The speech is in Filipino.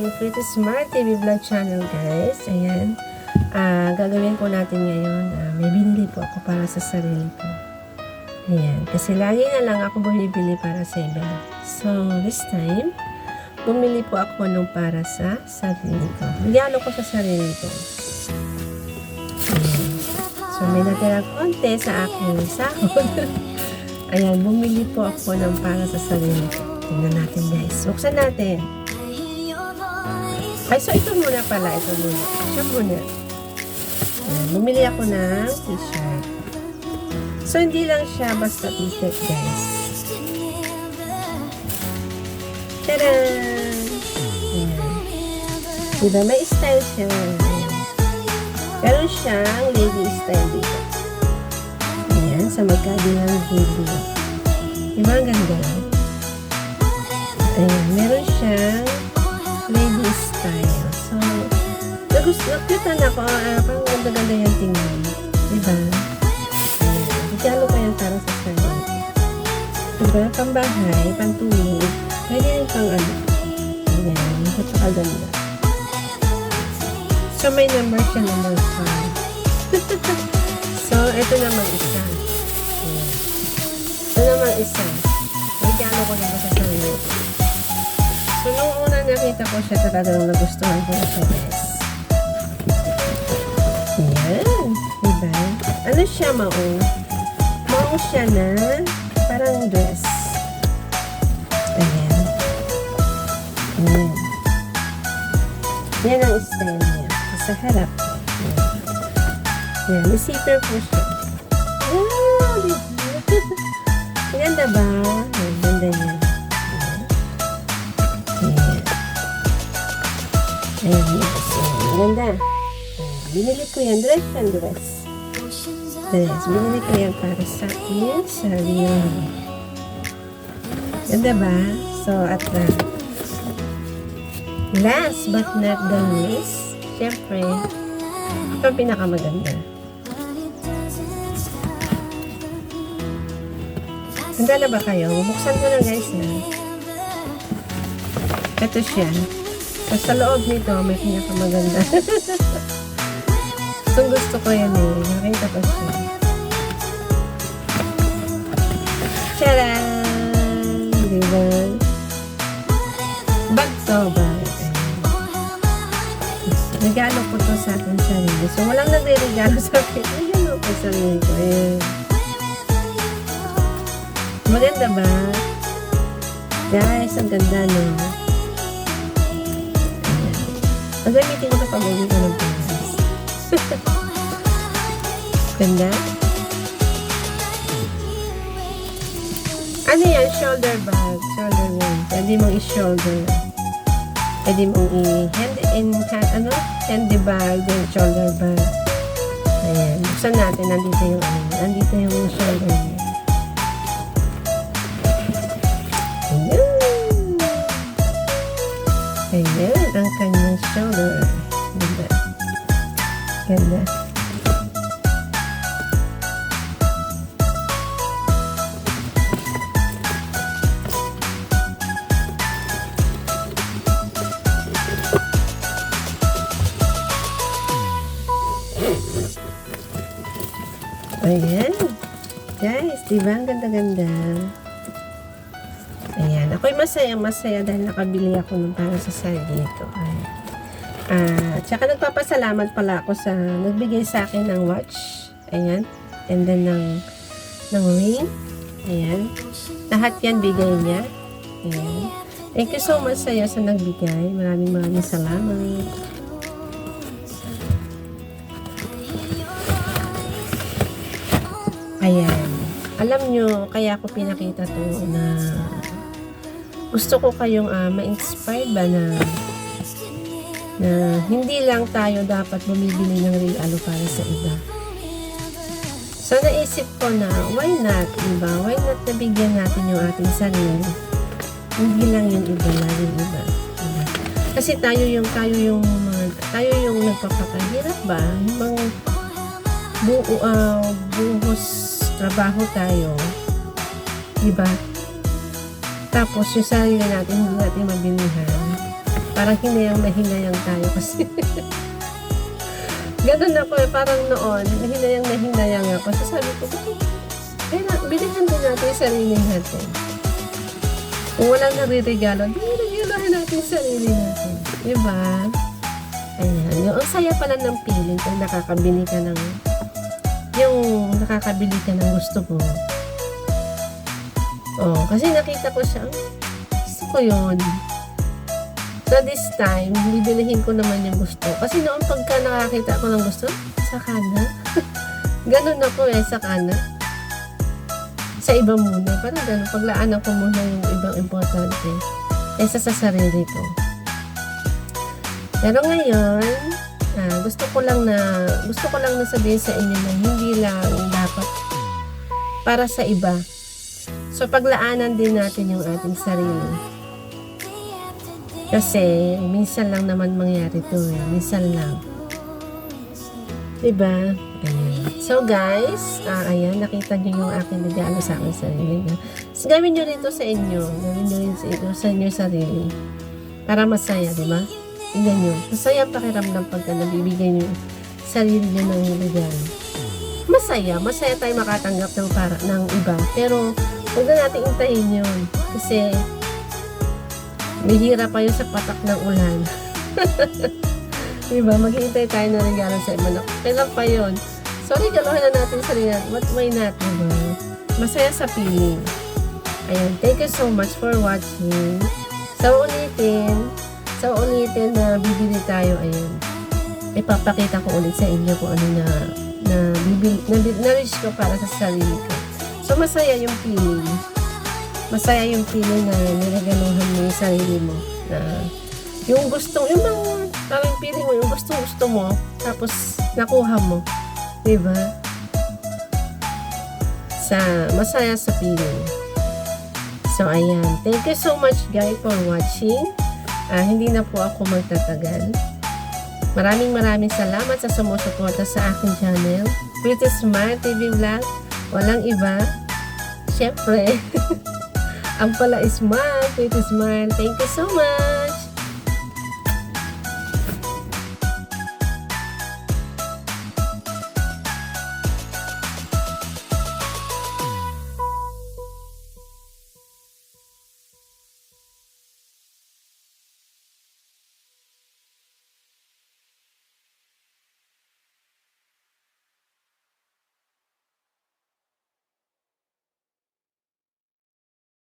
aking Pretty Smart TV Vlog channel, guys. Ayan. Gagawin po natin ngayon. May binili po ako para sa sarili ko. Ayan. Kasi lagi na lang ako bumibili para sa iba. So, this time, bumili po ako nung para sa sarili ko. Regalo ko sa sarili ko. Ayan. So, may natirang konti sa aking sahod. Ayan, bumili po ako ng para sa sarili ko. Tingnan natin, guys. Buksan natin. Ay, so ito muna pala. Ito muna. Siya muna. Ayan, bumili ako ng t-shirt. So, hindi lang siya basta t-shirt, guys. Tadaan! Ayan. Diba, may style siya. Ayan. Meron siyang lady style dito. Ayan, sa magkabilang video. Diba, ang ganda? Ayan, meron siyang lady style. So, nagustuhan ako. Parang ganda-ganda yung tingnan. Diba? Ayan, regalo ko yan para sa sarili. Diba? Pambahay, pantulog. Pwede rin pang ano. Ayan, napakaganda. So, may number siya, number 5. So, ito naman isa. Ayan. Ito naman isa. Regalo ko naman sa sarili. So, nung una nakita ko siya, talagang nagustuhan ko na siya, guys. Ayan. Diba? Ano siya, maong? Maong siya na parang dress. Ayan. Ayan. Yan ang style niya. Sa harap. Ayan. May zipper po siya. Wow! Diba? Ganda ba? Ayan. Ganda niya. Ayan, yes. Ganda. Binili ko yan. Dress and dress. Dress. Binili ko yan para sa akin. Sarili. Ganda ba? So, at last but not the least, syempre, ito ang pinakamaganda. Handa na ba kayo? Buksan ko na, guys, na. Ito siya. So, sa loob nito, may pinakamaganda. So, gusto ko yan eh. Nakita ko siya. Tcharan! Diba? Bag to, bag. Regalo ko to sa akin sarili. So, walang nagre-regalo sa akin. Regalo ko sa sarili ko. Ayan. Maganda ba? Guys, ang ganda, no? Ang gamitin ko ito pag uwi ko ng Pinas. Ganda? Ano yan? Shoulder bag. Shoulder one. Pwede mong i-shoulder. Pwede mong handy bag. Then shoulder bag. Ayan. Buksan natin. Nandito yung nandito yung shoulder niya. Ayan, ang kanyang shoulder. Ganda. Ganda. Ayan. Guys, diba? Ang ganda-ganda. Ayan. Ako'y masaya dahil nakabili ako ng para sa sarili ko. Tsaka nagpapasalamat pala ako sa nagbigay sa akin ng watch. Ayan. And then ng ring. Ayan. Lahat yan bigay niya. Ayan. Thank you so much sa'yo sa nagbigay. Maraming salamat. Ayan. Alam nyo, kaya ako pinakita to na gusto ko kayong ma-inspired ba na hindi lang tayo dapat bumibili ng regalo para sa iba. So, naisip ko na, why not, diba? Why not nabigyan natin yung ating sarili? Hindi lang yung iba, laging iba. Diba? Kasi tayo yung nagpapakahirap ba? Yung mga buhos trabaho tayo. Diba? Tapos, yung sarili natin, hindi natin mabilihan. Parang hinayang na hinayang tayo kasi ganun ako parang noon, hinayang ako. So sabi ko, bilihan din natin yung sarili natin. Kung walang nare-regalo, regalohin natin yung sarili natin. Diba? Ayan. Yung ang saya pala ng feeling kung nakakabili ka ng gusto mo. Oh, kasi nakita ko siya, gusto ko yun. So this time, bibilihin ko naman yung gusto. Kasi noon pagka nakakita ako ng gusto, saka na. Ganun ako saka na. Sa iba muna. Parang ganun, paglaanan ko muna yung ibang importante. Kaysa sa sarili ko. Pero ngayon, gusto ko lang na sabihin sa inyo na hindi lang dapat para sa iba. So, paglaanan din natin yung ating sarili. Kasi, minsan lang naman mangyari to Minsan lang. Diba? Ayan. So, guys, ayan, nakita nyo yung aking regalo sa aking sarili. So, gawin nyo rin to sa inyo. Gawin nyo rin sa inyo sarili. Para masaya, diba? Tingnan nyo. Masaya ang pakiramdam pagka nabibigay nyo sarili nyo ng regalo. Masaya tayo makatanggap ng iba. Pero, huwag na natin intayin yun. Kasi, bihira pa yun sa patak ng ulan. Diba? Maghihintay tayo ng regalo sa iba. Kailan pa yun? So, regaluhin na natin sa regalo. Why not? Diba? Masaya sa feeling. Ayan. Thank you so much for watching. So, ulitin na bibili tayo. Ayan. Ipapakita ko ulit sa inyo kung ano na-reach ko para sa sarili ko. So, masaya yung feeling. Masaya yung feeling na niregaluhan mo yung sarili mo. Na yung parang feeling mo, yung gusto mo, tapos nakuha mo. Diba? Masaya sa feeling. So, ayan. Thank you so much, guys, for watching. Hindi na po ako magtatagal. Maraming salamat sa sumusuporta sa aking channel. Pretty Smile TV Vlog. Walang iba. Syempre, ang pala is Pretty Smile. Thank you so much!